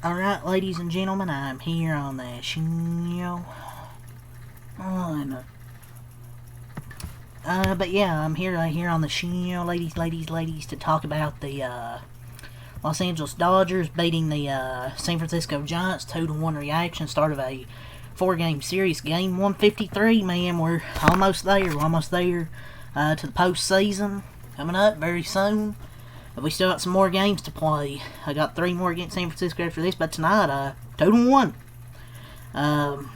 Alright, ladies and gentlemen, I'm here on the show. But yeah, I'm here on the show, ladies, to talk about the Los Angeles Dodgers beating the San Francisco Giants 2-1 reaction. Start of a 4-game series. Game 153, man. We're almost there. To the postseason coming up very soon. But we still got some more games to play. I got 3 more against San Francisco after this, but tonight, 2-1. The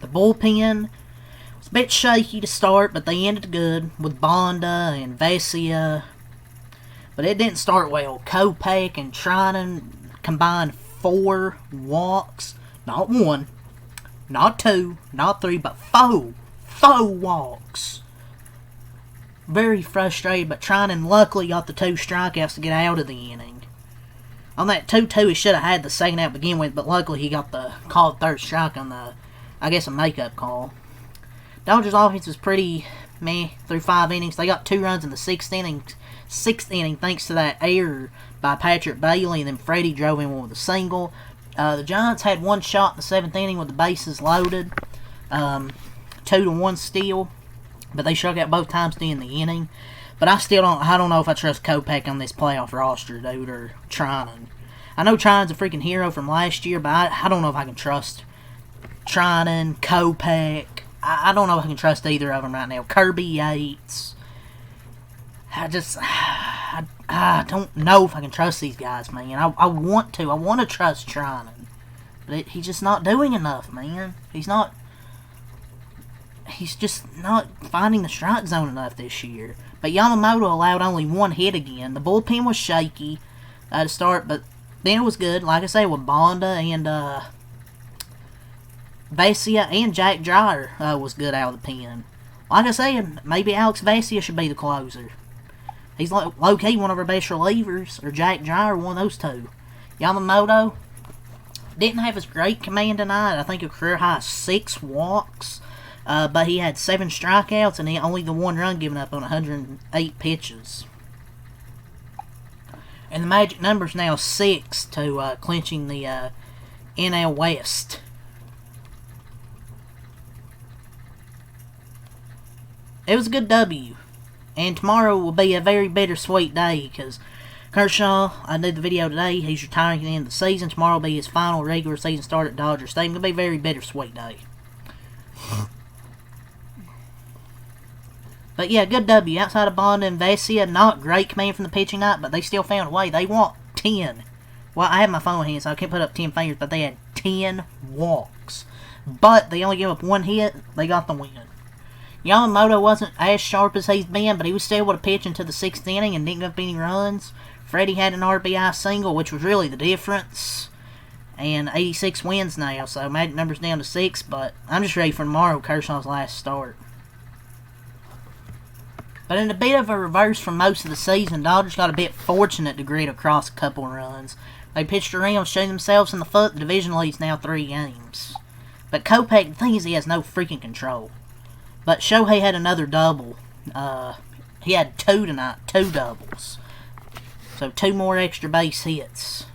bullpen was a bit shaky to start, but they ended good with Bonda and Vesia. But it didn't start well. Kopech and Trinan combined 4 walks. Not 1, not 2, not 3, but 4. 4 walks. Very frustrated, but Trinan luckily got the 2 strikeouts to get out of the inning. On that 2-2, he should have had the second out to begin with, but luckily he got the called third strike on the, I guess, a makeup call. Dodgers offense was pretty meh through 5 innings. They got 2 runs in the 6th inning thanks to that error by Patrick Bailey, and then Freddie drove in one with a single. The Giants had 1 shot in the 7th inning with the bases loaded. 2-1 steal. But they struck out both times during the inning. But I don't know if I trust Kopech on this playoff roster, dude, or Trinan. I know Trinan's a freaking hero from last year, but I don't know if I can trust Trinan, Kopech. I don't know if I can trust either of them right now. Kirby Yates. I don't know if I can trust these guys, man. I want to trust Trinan. But he's just not doing enough, man. He's just not finding the strike zone enough this year. But Yamamoto allowed only 1 hit again. The bullpen was shaky to start, but then it was good. Like I say, with Bonda and Vesia and Jack Dreyer was good out of the pen. Like I said, maybe Alex Vesia should be the closer. He's low-key one of our best relievers, or Jack Dreyer, one of those two. Yamamoto didn't have his great command tonight. I think a career high 6 walks. But he had 7 strikeouts and only the 1 run given up on 108 pitches. And the magic number's now 6 to clinching the NL West. It was a good W. And tomorrow will be a very bittersweet day because Kershaw, I did the video today, he's retiring at the end of the season. Tomorrow will be his final regular season start at Dodger Stadium. It'll be a very bittersweet day. But yeah, good W. Outside of Bonda and Vesia, not great command from the pitching night, but they still found a way. They walked 10. Well, I have my phone in hand, so I can't put up 10 fingers, but they had 10 walks. But they only gave up 1 hit. They got the win. Yamamoto wasn't as sharp as he's been, but he was still able to pitch into the 6th inning and didn't give up any runs. Freddie had an RBI single, which was really the difference. And 86 wins now, so magic number's down to 6, but I'm just ready for tomorrow, Kershaw's last start. But in a bit of a reverse from most of the season, Dodgers got a bit fortunate to grit across a couple runs. They pitched around, shooting themselves in the foot. The division lead's now 3 games. But Kopech, the thing is, he has no freaking control. But Shohei had another double. He had 2 tonight, 2 doubles. So 2 more extra base hits.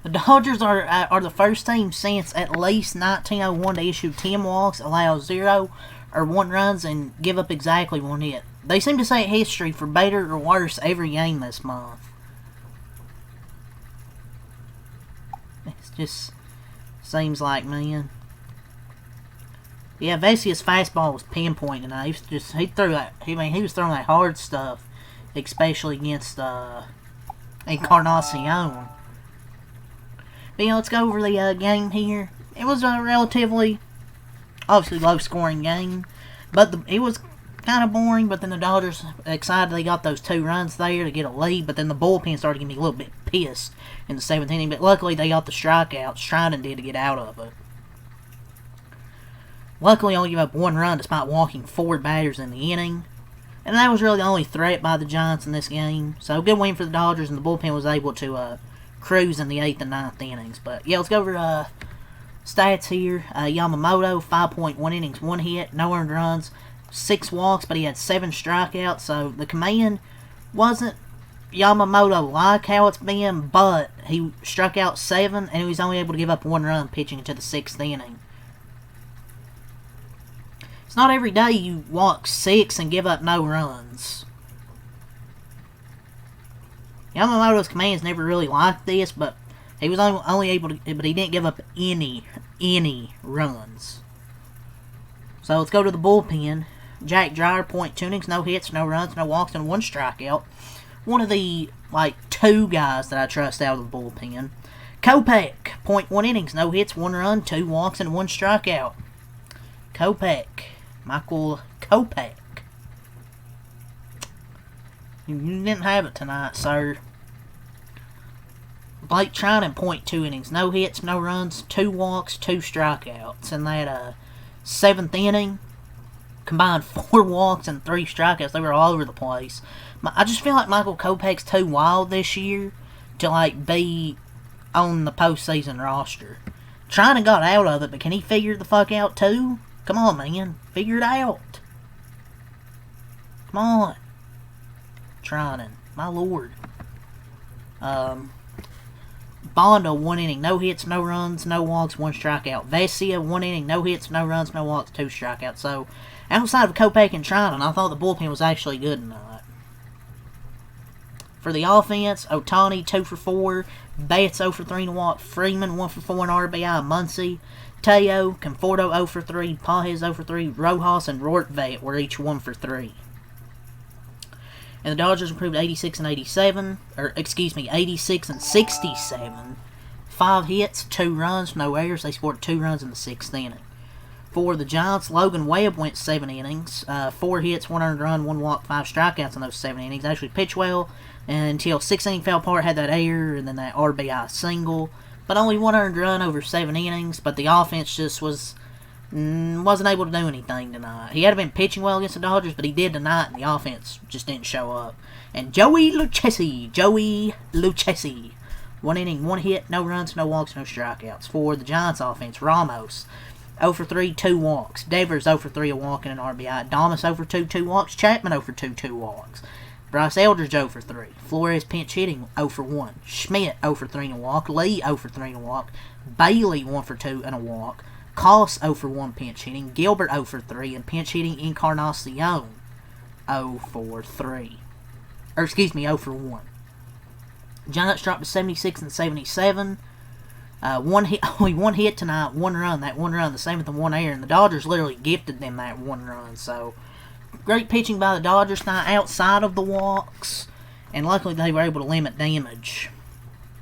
The Dodgers are the first team since at least 1901 to issue 10 walks, allow 0 or 1 runs, and give up exactly 1 hit. They seem to set history for better or worse every game this month. It just seems like, man. Yeah, Vesia's fastball was pinpoint tonight. He was throwing that hard stuff, especially against Encarnacion. But yeah, let's go over the game here. It was a relatively, obviously, low-scoring game, but it was kind of boring. But then the Dodgers excited they got those 2 runs there to get a lead. But then the bullpen started getting me a little bit pissed in the 7th inning. But luckily they got the strikeouts. Trinan did to get out of it. Luckily only gave up 1 run despite walking 4 batters in the inning. And that was really the only threat by the Giants in this game. So good win for the Dodgers, and the bullpen was able to cruise in the 8th and 9th innings. But yeah, let's go over stats here. Yamamoto, 5.1 innings, 1 hit, no earned runs, 6 walks, but he had 7 strikeouts. So the command wasn't Yamamoto like how it's been, but he struck out 7 and he was only able to give up 1 run pitching into the 6th inning. It's not every day you walk 6 and give up no runs. Yamamoto's command's never really liked this, but he was only able to, but he didn't give up any runs. So let's go to the bullpen. Jack Dreyer, .2 innings, no hits, no runs, no walks, and 1 strikeout. One of the, 2 guys that I trust out of the bullpen. Kopech, .1 innings, no hits, 1 run, 2 walks, and 1 strikeout. Kopech. Michael Kopech. You didn't have it tonight, sir. Blake Trinan, .2 innings, no hits, no runs, 2 walks, 2 strikeouts. In that 7th inning, combined 4 walks and 3 strikeouts. They were all over the place. I just feel like Michael Kopech's too wild this year to be on the postseason roster. Trinan got out of it, but can he figure the fuck out too? Come on, man. Figure it out. Come on. Trinan. My lord. Bonda, 1 inning, no hits, no runs, no walks, 1 strikeout. Vesia, 1 inning, no hits, no runs, no walks, 2 strikeouts. So, outside of Kopech and Trinan, I thought the bullpen was actually good tonight. For the offense, Ohtani, 2 for 4. Betts, 0 for 3 in a walk. Freeman, 1 for 4 in RBI. Muncy, Teo, Conforto, 0 for 3. Pages, 0 for 3. Rojas and Rortvedt were each 1 for 3. And the Dodgers improved 86 and 87. 86 and 67. 5 hits, 2 runs, no errors. They scored 2 runs in the 6th inning. For the Giants, Logan Webb went 7 innings. 4 hits, 1 earned run, 1 walk, 5 strikeouts in those 7 innings. Actually pitched well until 6th inning fell apart, had that error, and then that RBI single. But only 1 earned run over 7 innings. But the offense just wasn't able to do anything tonight. He had been pitching well against the Dodgers, but he did tonight, and the offense just didn't show up. And Joey Lucchesi, 1 inning, 1 hit, no runs, no walks, no strikeouts. For the Giants offense, Ramos, 0 for 3, 2 walks. Devers, 0 for 3, a walk and an RBI. Damas, 0 for 2, 2 walks. Chapman, 0 for 2, 2 walks. Bryce Eldridge, 0 for 3. Flores, pinch hitting, 0 for 1. Schmidt, 0 for 3 and a walk. Lee, 0 for 3 and a walk. Bailey, 1 for 2 and a walk. Koss, 0 for 1 pinch hitting. Gilbert, 0 for 3. And pinch hitting Encarnacion, 0 for 3. 0 for 1. Giants dropped to 76 and 77. Only 1 hit tonight, 1 run. That 1 run, the same with the 1 error. And the Dodgers literally gifted them that 1 run. So, great pitching by the Dodgers tonight outside of the walks. And luckily they were able to limit damage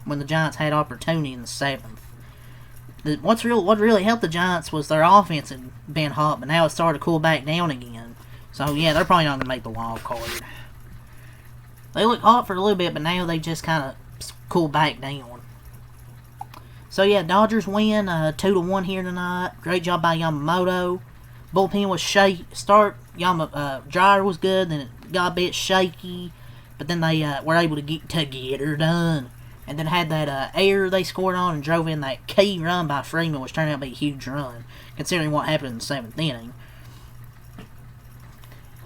when the Giants had opportunity in the 7th. What really helped the Giants was their offense had been hot, but now it started to cool back down again. So, yeah, they're probably not going to make the wild card. They looked hot for a little bit, but now they just kind of cool back down. So, yeah, Dodgers win 2-1 here tonight. Great job by Yamamoto. Bullpen was shaky. Dreyer was good, then it got a bit shaky, but then they were able to get her done. And then had that error they scored on and drove in that key run by Freeman, which turned out to be a huge run, considering what happened in the 7th inning.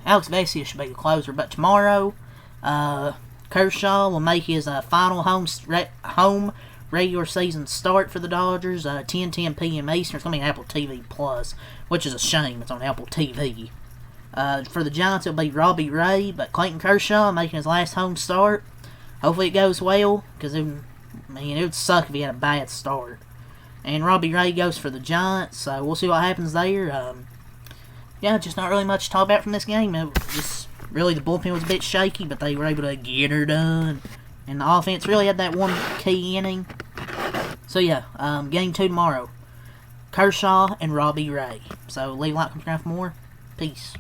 Alex Vesia should be the closer, but tomorrow, Kershaw will make his final home regular season start for the Dodgers, 10 p.m. Eastern. It's going to be Apple TV Plus, which is a shame. It's on Apple TV. For the Giants, it'll be Robbie Ray, but Clayton Kershaw making his last home start. Hopefully it goes well, because it would suck if he had a bad start. And Robbie Ray goes for the Giants, so we'll see what happens there. Yeah, just not really much to talk about from this game. It was just really the bullpen was a bit shaky, but they were able to get her done. And the offense really had that 1 key inning. So yeah, game 2 tomorrow. Kershaw and Robbie Ray. So leave a like, subscribe for more. Peace.